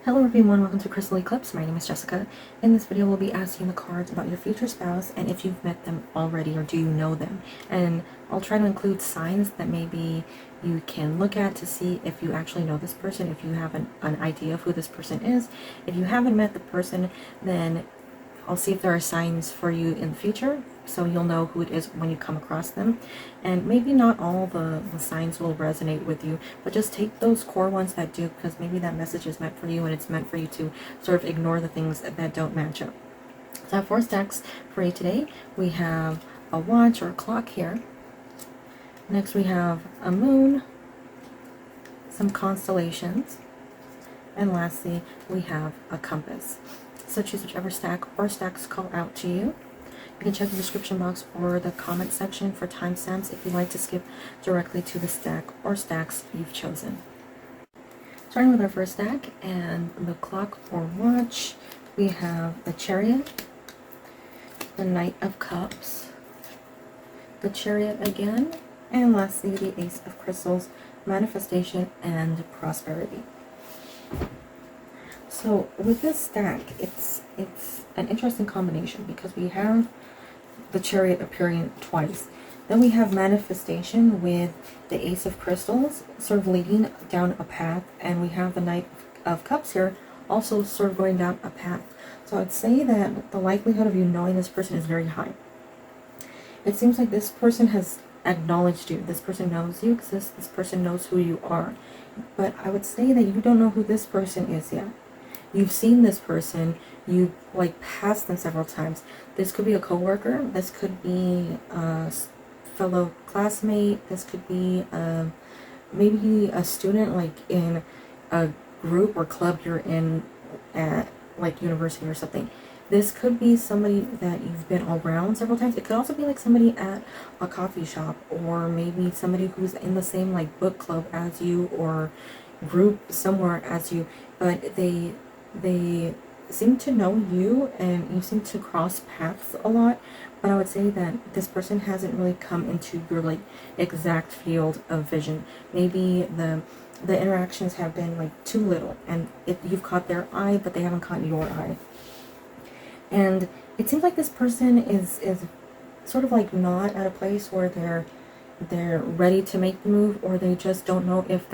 Hello everyone, welcome to Crystal Eclipse. My name is Jessica. In this video we'll be asking the cards about your future spouse and if you've met them already or do you know them. And I'll try to include signs that maybe you can look at to see if you actually know this person, if you have an idea of who this person is. If you haven't met the person, then I'll see if there are signs for you in the future, so you'll know who it is when you come across them. And maybe not all the signs will resonate with you, but just take those core ones that do, because maybe that message is meant for you and it's meant for you to sort of ignore the things that don't match up. So I have 4 stacks for you today. We have a watch or a clock here. Next we have a moon, some constellations, and lastly we have a compass. So choose whichever stack or stacks call out to you. You can check the description box or the comment section for timestamps if you'd like to skip directly to the stack or stacks you've chosen. Starting with our first stack and the clock or watch, we have the Chariot, the Knight of Cups, the Chariot again, and lastly the Ace of Crystals, manifestation and prosperity. So with this stack, it's an interesting combination because we have the Chariot appearing twice. Then we have manifestation with the Ace of Crystals sort of leading down a path, and we have the Knight of Cups here also sort of going down a path. So I'd say that the likelihood of you knowing this person is very high. It seems like this person has acknowledged you. This person knows you exist. This person knows who you are. But I would say that you don't know who this person is yet. You've seen this person, you like passed them several times. This could be a coworker, this could be a fellow classmate, this could be maybe a student like in a group or club you're in at like university or something. This could be somebody that you've been around several times. It could also be like somebody at a coffee shop, or maybe somebody who's in the same like book club as you or group somewhere as you, but they seem to know you and you seem to cross paths a lot. But I would say that this person hasn't really come into your like exact field of vision. Maybe the interactions have been like too little, and you've caught their eye but they haven't caught your eye. And it seems like this person is sort of like not at a place where they're ready to make the move, or they just don't know if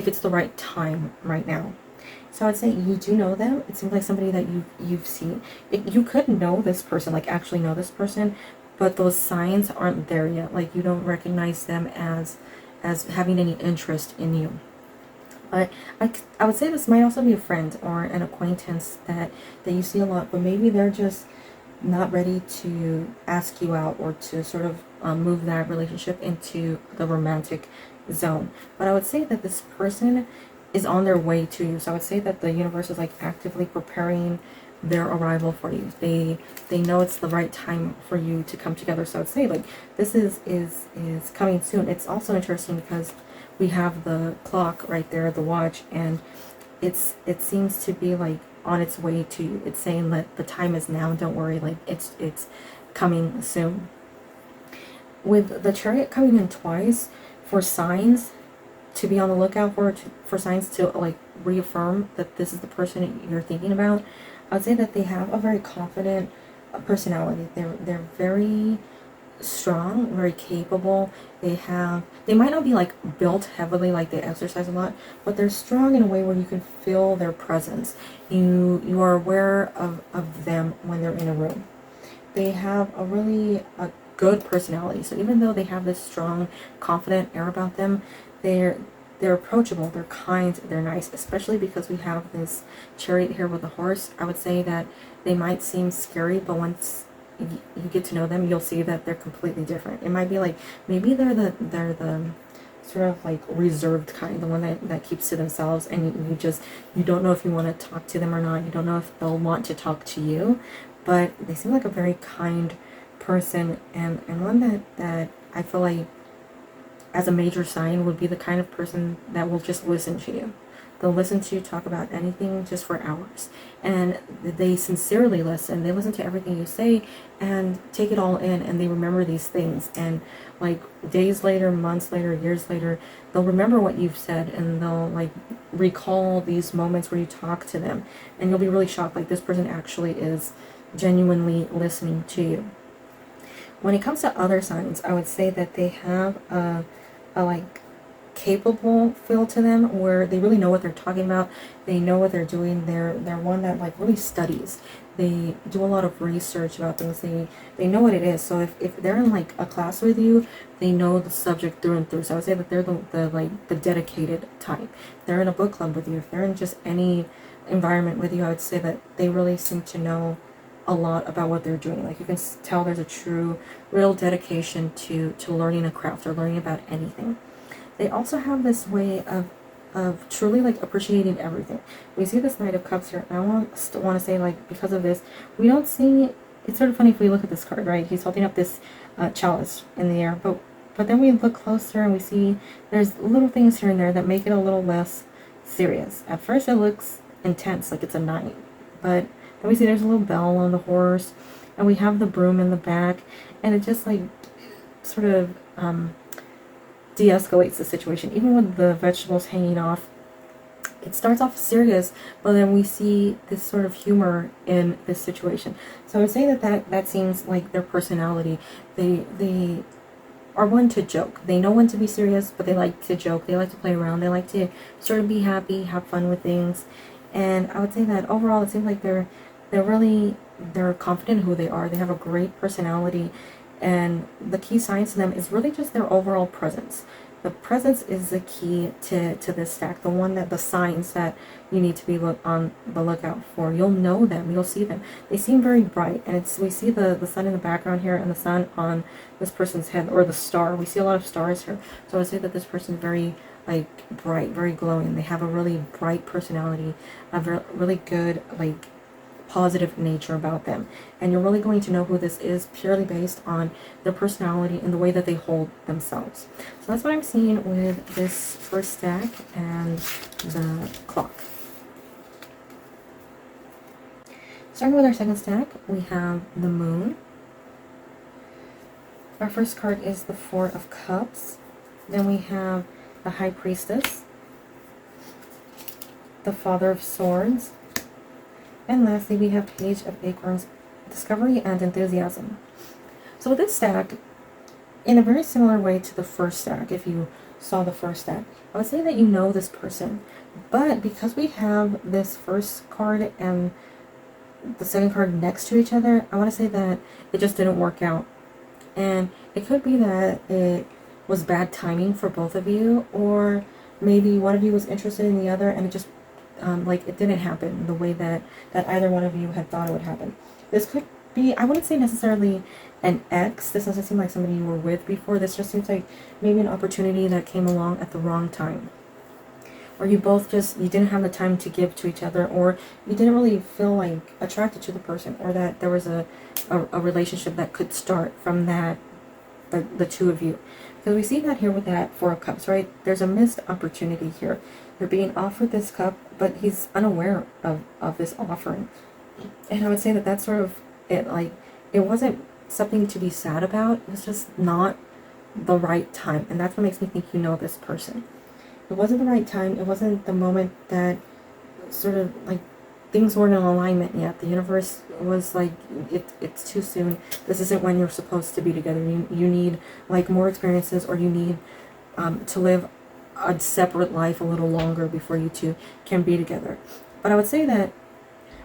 it's the right time right now. So I'd say you do know them. It seems like somebody that you've seen. You could know this person, like actually know this person, but those signs aren't there yet. Like you don't recognize them as having any interest in you. But I would say this might also be a friend or an acquaintance that you see a lot, but maybe they're just not ready to ask you out or to sort of move that relationship into the romantic zone. But I would say that this person is on their way to you. So I would say that the universe is like actively preparing their arrival for you. They know it's the right time for you to come together. So I would say like this is coming soon. It's also interesting because we have the clock right there, the watch, and it seems to be like on its way to you. It's saying that the time is now, don't worry, like it's coming soon. With the Chariot coming in twice, for signs to be on the lookout for signs to like reaffirm that this is the person you're thinking about, I would say that they have a very confident personality. They're very strong, very capable. They might not be like built heavily, like they exercise a lot, but they're strong in a way where you can feel their presence. You are aware of them when they're in a room. They have a good personality. So even though they have this strong, confident air about them, they're approachable, they're kind, they're nice, especially because we have this Chariot here with a horse. I would say that they might seem scary, but once you get to know them, you'll see that they're completely different. It might be like maybe they're the sort of like reserved kind, the one that keeps to themselves, and you don't know if you want to talk to them or not. You don't know if they'll want to talk to you, but they seem like a very kind person, and one that I feel like as a major sign would be the kind of person that will just listen to you. They'll listen to you talk about anything just for hours. And they sincerely listen. They listen to everything you say and take it all in, and they remember these things. And like days later, months later, years later, they'll remember what you've said, and they'll like recall these moments where you talk to them. And you'll be really shocked, like this person actually is genuinely listening to you. When it comes to other signs, I would say that they have a like capable feel to them, where they really know what they're talking about. They know what they're doing. They're one that like really studies. They do a lot of research about things. They know what it is. So if they're in like a class with you, they know the subject through and through. So I would say that they're the dedicated type. If they're in a book club with you, if they're in just any environment with you, I would say that they really seem to know a lot about what they're doing. Like you can tell there's a true, real dedication to learning a craft or learning about anything. They also have this way of truly like appreciating everything. We see this Knight of Cups here, and I want to say, like, because of this, we don't see, it's sort of funny if we look at this card, right? He's holding up this chalice in the air, but then we look closer and we see there's little things here and there that make it a little less serious. At first it looks intense, like it's a knight, but then we see there's a little bell on the horse, and we have the broom in the back, and it just like sort of de-escalates the situation. Even with the vegetables hanging off, it starts off serious, but then we see this sort of humor in this situation. So I would say that seems like their personality. They are one to joke. They know when to be serious, but they like to joke. They like to play around. They like to sort of be happy, have fun with things. And I would say that overall, it seems like they're confident in who they are. They have a great personality. And the key signs to them is really just their overall presence. The presence is the key to this stack, the signs that you need to be on the lookout for. You'll know them, you'll see them. They seem very bright, and we see the sun in the background here and the sun on this person's head, or the star. We see a lot of stars here. So I would say that this person is very like bright, very glowing. They have a really bright personality, a really good like positive nature about them, and you're really going to know who this is purely based on their personality and the way that they hold themselves. So that's what I'm seeing with this first stack and the clock. Starting with our second stack, we have the moon. Our first card is the Four of Cups. Then we have the High Priestess, the Father of Swords, and lastly, we have Page of Acorns, Discovery and Enthusiasm. So with this stack, in a very similar way to the first stack, if you saw the first stack, I would say that you know this person. But because we have this first card and the second card next to each other, I want to say that it just didn't work out. And it could be that it was bad timing for both of you, or maybe one of you was interested in the other and it just like it didn't happen the way that either one of you had thought it would happen. This could be, I wouldn't say necessarily an ex. This doesn't seem like somebody you were with before. This just seems like maybe an opportunity that came along at the wrong time. Or you both you didn't have the time to give to each other, or you didn't really feel like attracted to the person, or that there was a relationship that could start from that, the two of you. Because we see that here with that Four of Cups, right? There's a missed opportunity here. You're being offered this cup, but he's unaware of this offering. And I would say that that's sort of it. Like, it wasn't something to be sad about. It was just not the right time. And that's what makes me think you know this person. It wasn't the right time. It wasn't the moment that sort of like things weren't in alignment yet. The universe was like, it's too soon. This isn't when you're supposed to be together. You need like more experiences, or you need to live a separate life a little longer before you two can be together. But I would say that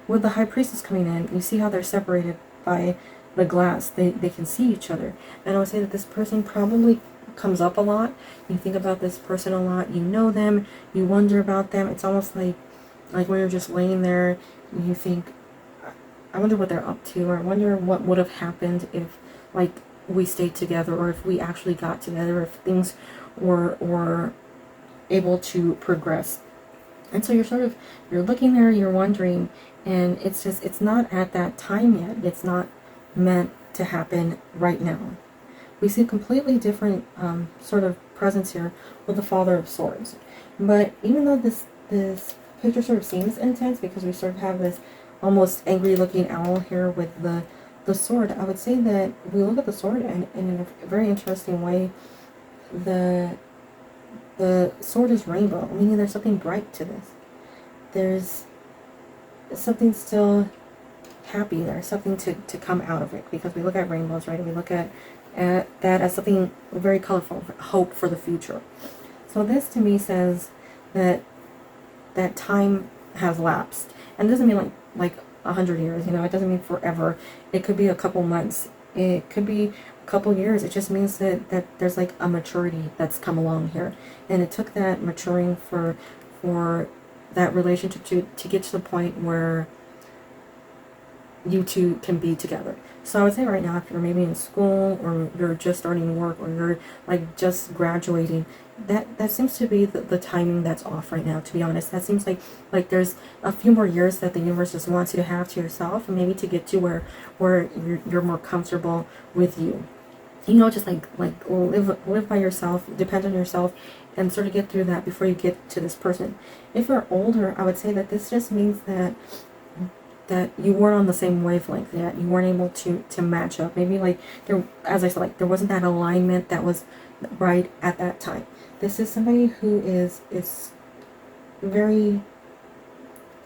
with the High Priestess coming in, you see how they're separated by the glass. They can see each other. And I would say that this person probably comes up a lot. You think about this person a lot. You know them. You wonder about them. It's almost like when you're just laying there, you think, I wonder what they're up to, or I wonder what would have happened if like we stayed together, or if we actually got together, if things were able to progress. And so you're looking there, you're wondering, and it's not at that time yet. It's not meant to happen right now. We see a completely different sort of presence here with the Father of Swords. But even though this picture sort of seems intense because we sort of have this almost angry looking owl here with the sword. I would say that we look at the sword and in a very interesting way, the sword is rainbow, meaning there's something bright to this. There's something still happy, there's something to come out of it, because we look at rainbows, right? We look at that as something very colorful, hope for the future. So this to me says that time has lapsed, and it doesn't mean like 100 years, you know, it doesn't mean forever. It could be a couple months, it could be a couple years. It just means that there's like a maturity that's come along here, and it took that maturing for that relationship to get to the point where you two can be together. So I would say right now, if you're maybe in school, or you're just starting work, or you're like just graduating, that seems to be the timing that's off right now, to be honest. That seems like there's a few more years that the universe just wants you to have to yourself, and maybe to get to where you're more comfortable with you. You know, just like live by yourself, depend on yourself, and sort of get through that before you get to this person. If you're older, I would say that this just means that you weren't on the same wavelength yet. You weren't able to match up. Maybe like there, as I said, like there wasn't that alignment that was right at that time. This is somebody who is very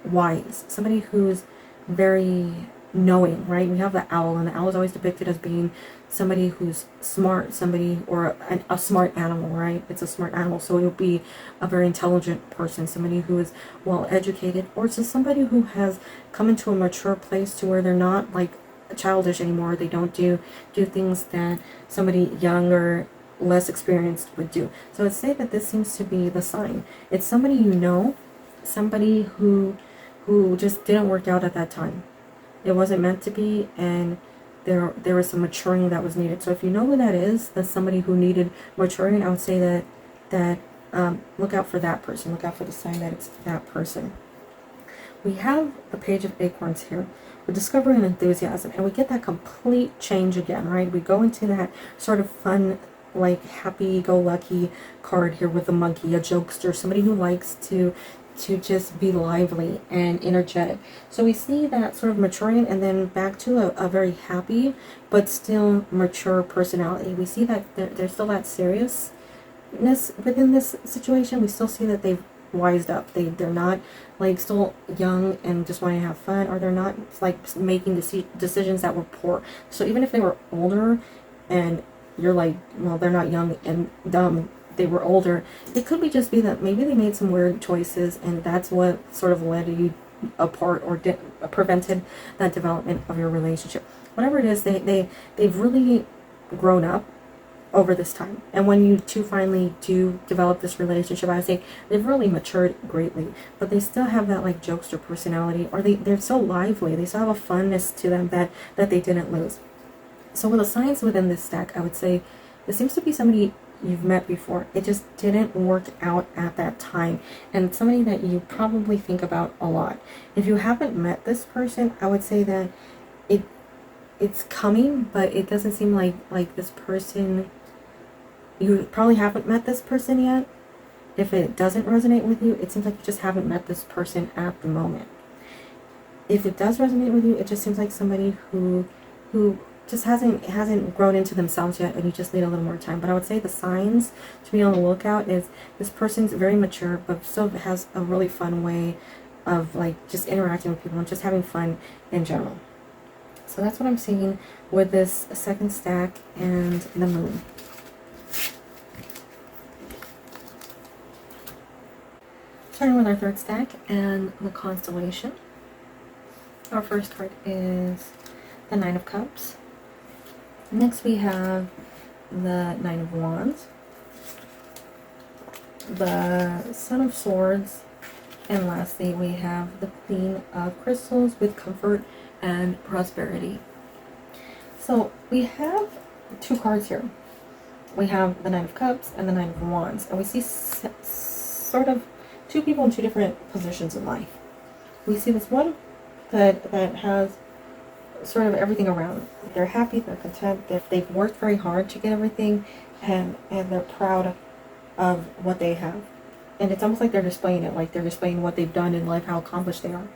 wise, somebody who's very knowing, right? We have the owl, and the owl is always depicted as being somebody who's smart, somebody, or a smart animal, right? It's a smart animal, so it will be a very intelligent person, somebody who is well educated, or just somebody who has come into a mature place to where they're not like childish anymore. They don't do things that somebody younger, less experienced would do. So I'd say that this seems to be the sign. It's somebody you know, somebody who just didn't work out at that time. It wasn't meant to be, and there was some maturing that was needed. So if you know who that is, that's somebody who needed maturing. I would say that look out for that person. Look out for the sign that it's that person. We have the Page of Acorns here. We're discovering enthusiasm, and we get that complete change again, right? We go into that sort of fun, like happy-go-lucky card here with the monkey, a jokester, somebody who likes to just be lively and energetic. So we see that sort of maturing, and then back to a very happy but still mature personality. We see that there's still that seriousness within this situation. We still see that they've wised up. They're not like still young and just wanting to have fun, or they're not like making decisions that were poor. So even if they were older and you're like, well, they're not young and dumb, they were older, it could just be that maybe they made some weird choices, and that's what sort of led you apart, or prevented that development of your relationship. Whatever it is, they've really grown up over this time. And when you two finally do develop this relationship, I would say they've really matured greatly, but they still have that like jokester personality, or they're so lively, they still have a funness to them that they didn't lose. So with the signs within this stack, I would say this seems to be somebody you've met before. It just didn't work out at that time, and it's somebody that you probably think about a lot. If you haven't met this person, I would say that it's coming, but it doesn't seem like this person, you probably haven't met this person yet. If it doesn't resonate with you, it seems like you just haven't met this person at the moment. If it does resonate with you, it just seems like somebody who just hasn't grown into themselves yet, and you just need a little more time. But I would say the signs to be on the lookout is this person's very mature, but still has a really fun way of like just interacting with people and just having fun in general. So that's what I'm seeing with this second stack and the moon. Starting with our third stack and the constellation. Our first card is the Nine of Cups. Next we have the Nine of Wands, the Son of Swords, and lastly we have the Queen of Crystals with comfort and prosperity. So we have two cards here. We have the Nine of Cups and the Nine of Wands, and we see sort of two people in two different positions in life. We see this one that has sort of everything around. They're happy, they're content, they've worked very hard to get everything, and they're proud of what they have. And it's almost like they're displaying it, like they're displaying what they've done in life, how accomplished they are.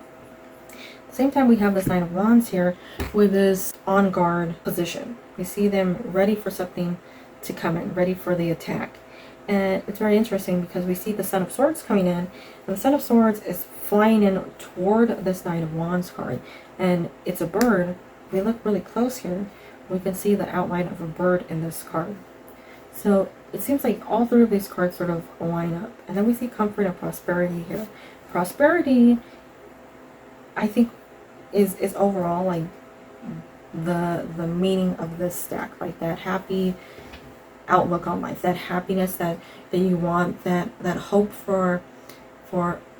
At the same time, we have this Nine of Wands here with this on guard position. We see them ready for something to come in, ready for the attack. And it's very interesting because we see the Son of Swords coming in, and the Son of Swords is flying in toward this Nine of Wands card. And it's a bird. If we look really close here, we can see the outline of a bird in this card. So it seems like all three of these cards sort of line up. And then we see comfort and prosperity here. Prosperity, I think, is overall like the meaning of this stack, like that happy outlook on life, that happiness that you want, that hope for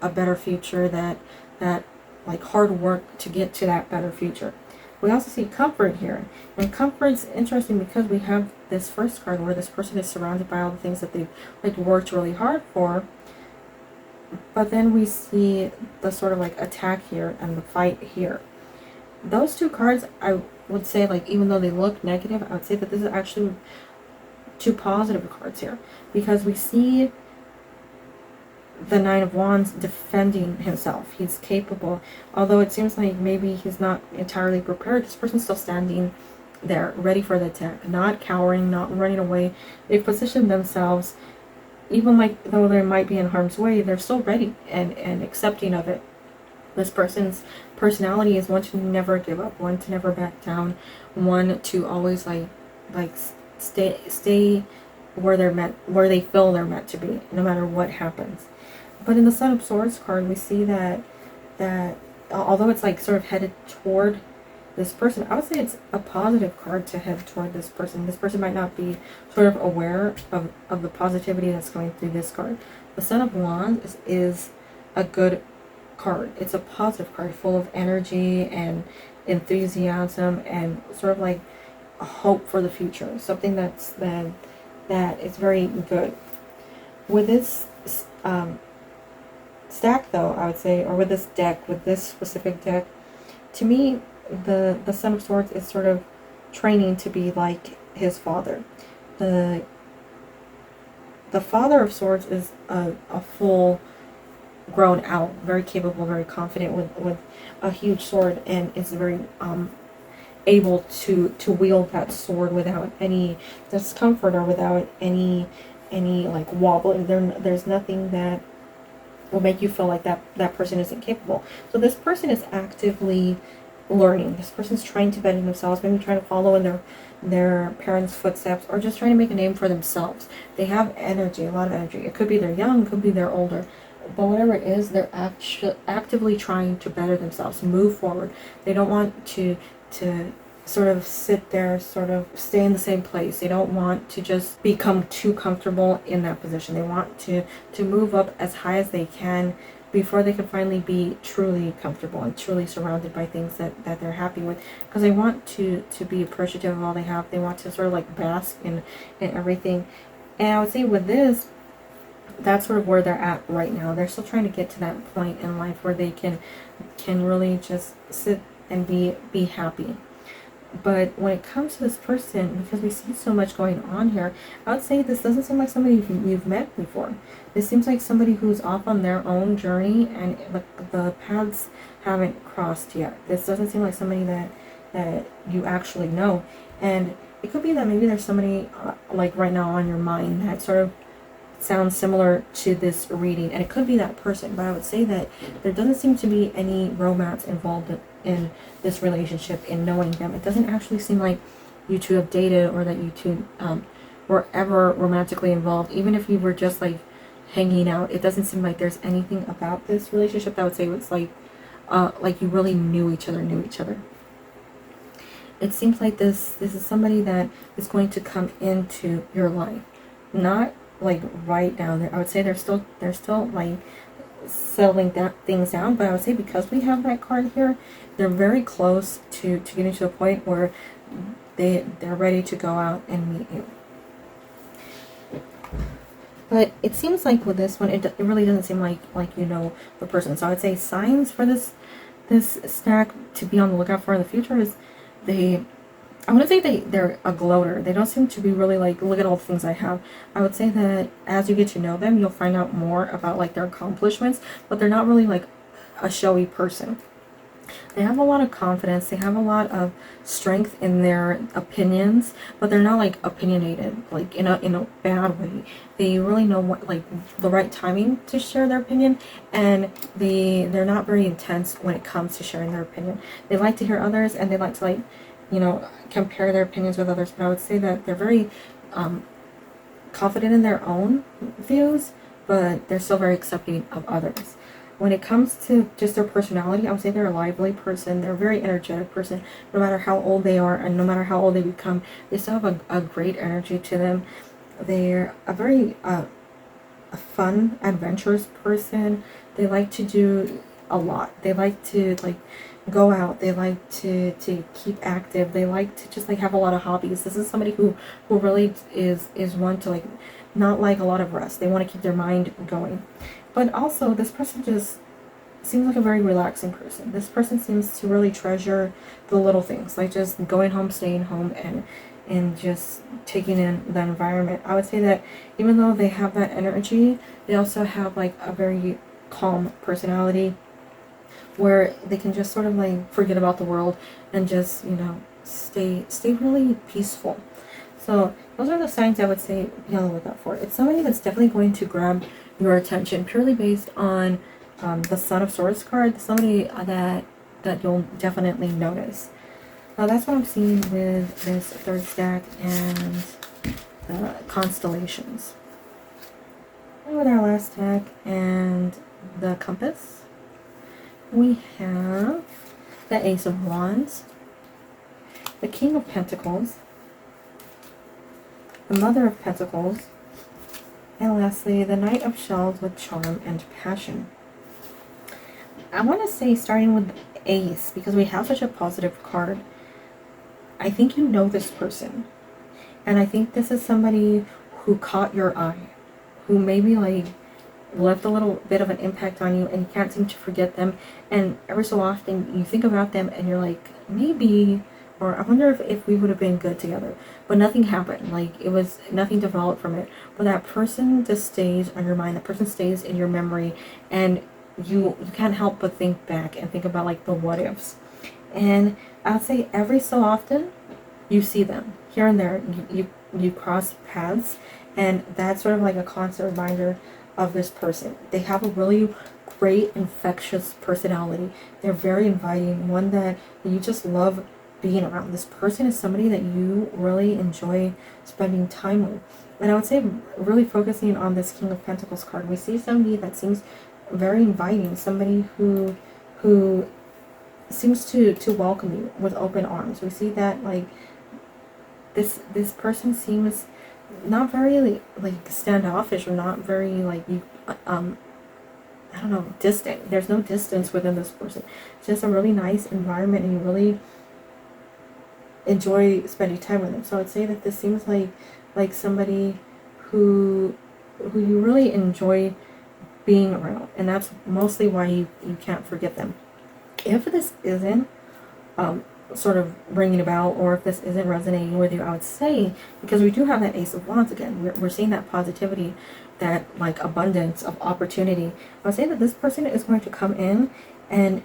a better future, that like hard work to get to that better future. We also see comfort here, and comfort's interesting because we have this first card where this person is surrounded by all the things that they've like worked really hard for, but then we see the sort of like attack here and the fight here. Those two cards, I would say, like, even though they look negative, I would say that this is actually two positive cards here, because we see the Nine of Wands defending himself. He's capable, although it seems like maybe he's not entirely prepared. This person's still standing there, ready for the attack, not cowering, not running away. They've positioned themselves, even like though they might be in harm's way, they're still ready and accepting of it. This person's personality is one to never give up, one to never back down, one to always like stay where they feel they're meant to be, no matter what happens. But in the Son of Swords card, we see that although it's like sort of headed toward this person, I would say it's a positive card to head toward this person. This person might not be sort of aware of the positivity that's coming through this card. The Son of Wands is a good card. It's a positive card, full of energy and enthusiasm and sort of like a hope for the future. Something that is very good. With this stack, though, I would say, or with this deck, with this specific deck, to me, the Son of Swords is sort of training to be like his father. The Father of Swords is a full grown out, very capable, very confident with a huge sword, and is very able to wield that sword without any discomfort or without any like wobbling. There's nothing that will make you feel like that person isn't capable. So this person is actively learning. This person's trying to better themselves, maybe trying to follow in their parents' footsteps, or just trying to make a name for themselves. They have energy, a lot of energy. It could be they're young, it could be they're older, but whatever it is, they're actively trying to better themselves, move forward. They don't want to sort of sit there, sort of stay in the same place. They don't want to just become too comfortable in that position. They want to move up as high as they can before they can finally be truly comfortable and truly surrounded by things that they're happy with, because they want to be appreciative of all they have. They want to sort of like bask in everything. And I would say with this, that's sort of where they're at right now. They're still trying to get to that point in life where they can really just sit and be happy. But when it comes to this person, because we see so much going on here, I would say this doesn't seem like somebody you've met before. This seems like somebody who's off on their own journey, and the paths haven't crossed yet. This doesn't seem like somebody that you actually know. And it could be that maybe there's somebody like right now on your mind that sort of sounds similar to this reading, and it could be that person. But I would say that there doesn't seem to be any romance involved in this relationship, in knowing them. It doesn't actually seem like you two have dated, or that you two were ever romantically involved. Even if you were just like hanging out, it doesn't seem like there's anything about this relationship that would say it's like you really knew each other. It seems like this is somebody that is going to come into your life, not like right now. I would say they're still like settling things down, but I would say because we have that card here, they're very close to getting to a point where they're ready to go out and meet you. But it seems like with this one, it really doesn't seem like you know the person. So I would say signs for this stack to be on the lookout for in the future is they I wouldn't say they're a gloater. They don't seem to be really like, look at all the things I have. I would say that as you get to know them, you'll find out more about like their accomplishments, but they're not really like a showy person. They have a lot of confidence. They have a lot of strength in their opinions, but they're not like opinionated, like in a bad way. They really know what, like, the right timing to share their opinion, and they're not very intense when it comes to sharing their opinion. They like to hear others, and they like to, like, you know, compare their opinions with others. But I would say that they're very confident in their own views, but they're still very accepting of others. When it comes to just their personality, I would say they're a lively person. They're a very energetic person. No matter how old they are and no matter how old they become, they still have a great energy to them. They're a very a fun, adventurous person. They like to do a lot. They like to, like, go out. They like to keep active. They like to just, like, have a lot of hobbies. This is somebody who really is one to, like, not like a lot of rest. They want to keep their mind going. But also, this person just seems like a very relaxing person. This person seems to really treasure the little things, like just going home, staying home, and just taking in the environment. I would say that even though they have that energy, they also have like a very calm personality where they can just sort of like forget about the world and just, you know, stay really peaceful. So those are the signs I would say be on the lookout for. It's somebody that's definitely going to grab your attention purely based on the Son of Swords card. Somebody that you'll definitely notice. That's what I'm seeing with this third stack and the Constellations. And with our last stack and the Compass, we have the Ace of Wands, the King of Pentacles, the Mother of Pentacles, and lastly, the Knight of Shells with Charm and Passion. I want to say, starting with Ace, because we have such a positive card, I think you know this person. And I think this is somebody who caught your eye, who maybe like left a little bit of an impact on you and you can't seem to forget them. And every so often you think about them and you're like, maybe, or I wonder if we would have been good together. But nothing happened. Like, it was nothing developed from it. But that person just stays on your mind. That person stays in your memory. And you can't help but think back and think about like the what ifs. And I'll say every so often you see them here and there. You cross paths, and that's sort of like a constant reminder of this person. They have a really great infectious personality. They're very inviting, one that you just love being around. This person is somebody that you really enjoy spending time with. And I would say, really focusing on this King of Pentacles card, we see somebody that seems very inviting, somebody who seems to welcome you with open arms. We see that like this person seems not very like standoffish, or not very like I don't know, distant. There's no distance within this person. It's just a really nice environment, and you really enjoy spending time with them. So I'd say that this seems like somebody who you really enjoy being around, and that's mostly why you can't forget them. If this isn't sort of ringing a bell, or if this isn't resonating with you, I would say, because we do have that Ace of Wands again, we're seeing that positivity, that like abundance of opportunity. I would say that this person is going to come in, and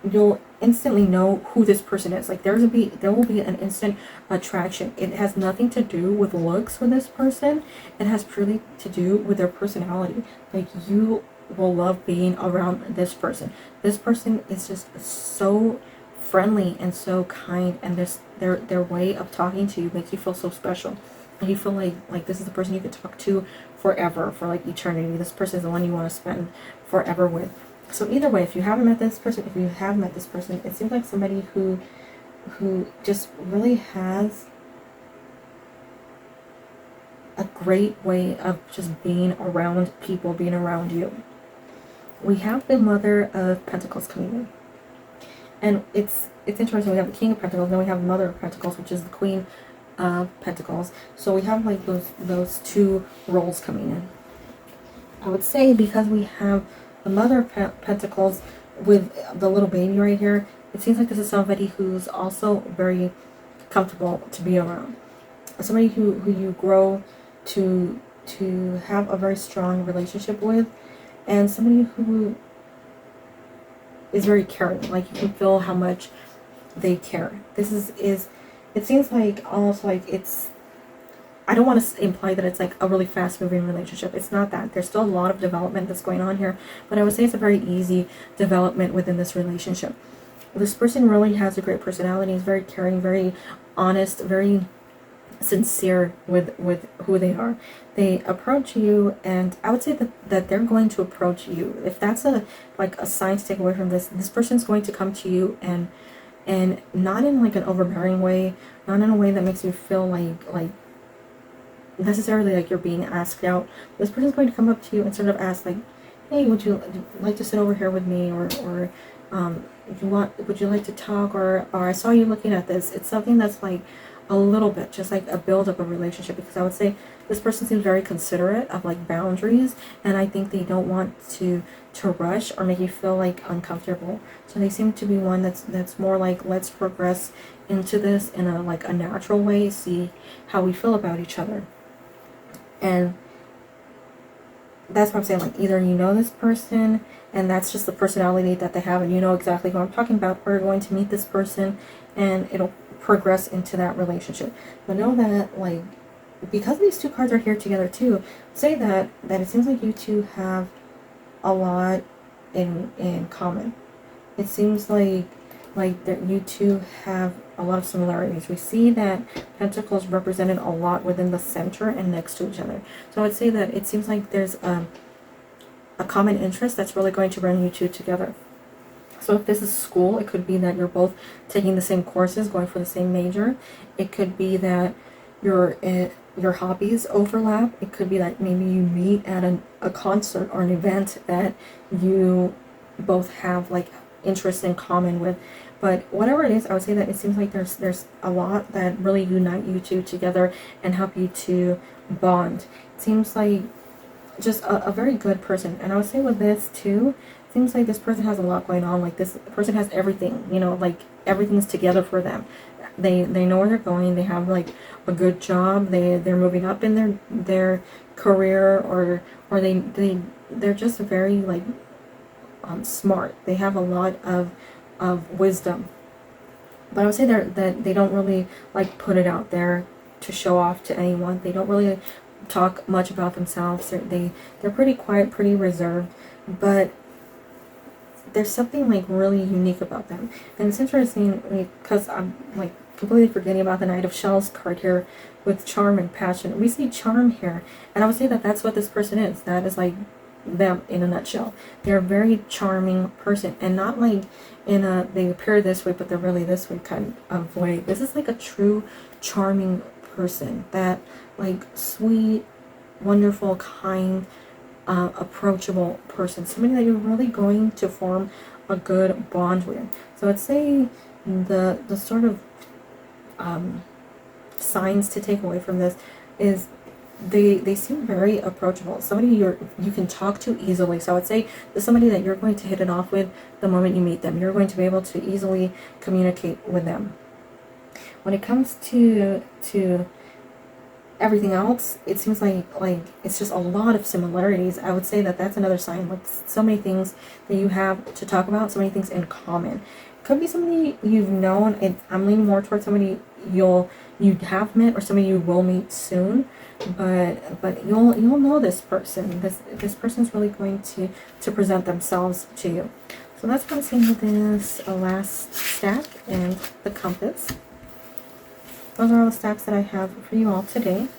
you'll instantly know who this person is. Like there will be an instant attraction. It has nothing to do with looks with this person. It has purely to do with their personality. Like you will love being around this person. This person is just so friendly and so kind, and their way of talking to you makes you feel so special, and you feel like this is the person you could talk to forever, for like eternity. This person is the one you want to spend forever with. So either way, if you haven't met this person, if you have met this person, it seems like somebody who just really has a great way of just being around people, being around you. We have the Mother of Pentacles coming in. And it's interesting. We have the King of Pentacles, then we have the Mother of Pentacles, which is the Queen of Pentacles. So we have like those two roles coming in. I would say, because we have the Mother of Pentacles with the little baby right here, it seems like this is somebody who's also very comfortable to be around. Somebody who you grow to have a very strong relationship with, and somebody who is very caring. Like, you can feel how much they care. This is it seems like almost like it's, I don't want to imply that it's like a really fast moving relationship. It's not that. There's still a lot of development that's going on here, but I would say it's a very easy development within this relationship. This person really has a great personality. Is very caring, very honest, very sincere with who they are. They approach you, and I would say that they're going to approach you. If that's a sign to take away from this, this person's going to come to you, and not in like an overbearing way, not in a way that makes you feel like necessarily like you're being asked out. This person's going to come up to you and sort of ask like, hey, would you like to sit over here with me, or would you like to talk, or I saw you looking at this. It's something that's like a little bit just like a build up of relationship, because I would say this person seems very considerate of like boundaries, and I think they don't want to rush or make you feel like uncomfortable. So they seem to be one that's more like, let's progress into this in a like a natural way, see how we feel about each other. And that's what I'm saying, like, either you know this person and that's just the personality that they have, and you know exactly who I'm talking about, or you're going to meet this person and it'll progress into that relationship. But know that, like, because these two cards are here together too, say that it seems like you two have a lot in common. It seems like that you two have a lot of similarities. We see that Pentacles represented a lot within the center and next to each other. So I would say that it seems like there's a common interest that's really going to bring you two together. So if this is school, it could be that you're both taking the same courses, going for the same major. It could be that your hobbies overlap. It could be that maybe you meet at a concert or an event that you both have like interests in common with. But whatever it is, I would say that it seems like there's a lot that really unite you two together and help you to bond. It seems like just a very good person. And I would say with this too, it seems like this person has a lot going on. Like, this person has everything, you know, like everything's together for them. They know where they're going. They have like a good job. They're moving up in their career, or they're just very like smart. They have a lot of wisdom. But I would say that they don't really like put it out there to show off to anyone. They don't really talk much about themselves. They're pretty quiet, pretty reserved, but there's something like really unique about them. And it's interesting because I'm like completely forgetting about the Knight of Shells card here with charm and passion. We see charm here, and I would say that that's what this person is. That is like them in a nutshell. They're a very charming person, and not like in a they appear this way but they're really this way kind of way. This is like a true charming person, that like sweet, wonderful, kind, approachable person, somebody that you're really going to form a good bond with. So I'd say the sort of signs to take away from this is they seem very approachable, somebody you can talk to easily. So I would say there's somebody that you're going to hit it off with the moment you meet them. You're going to be able to easily communicate with them. When it comes to everything else, it seems like it's just a lot of similarities. I would say that that's another sign, like so many things that you have to talk about, so many things in common. Could be somebody you've known, and I'm leaning more towards somebody you have met or somebody you will meet soon. But you'll know this person. This person's really going to present themselves to you. So that's what I'm seeing with this last stack and the compass. Those are all the stacks that I have for you all today.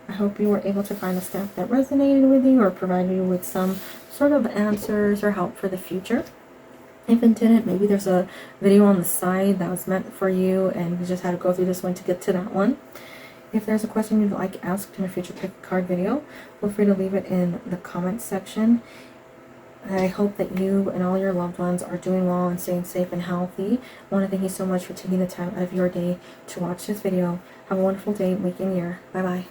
I hope you were able to find a stack that resonated with you or provided you with some sort of answers or help for the future. If it didn't, maybe there's a video on the side that was meant for you and you just had to go through this one to get to that one. If there's a question you'd like asked in a future pick a card video, feel free to leave it in the comments section. I hope that you and all your loved ones are doing well and staying safe and healthy. I want to thank you so much for taking the time out of your day to watch this video. Have a wonderful day, week, and year. Bye-bye.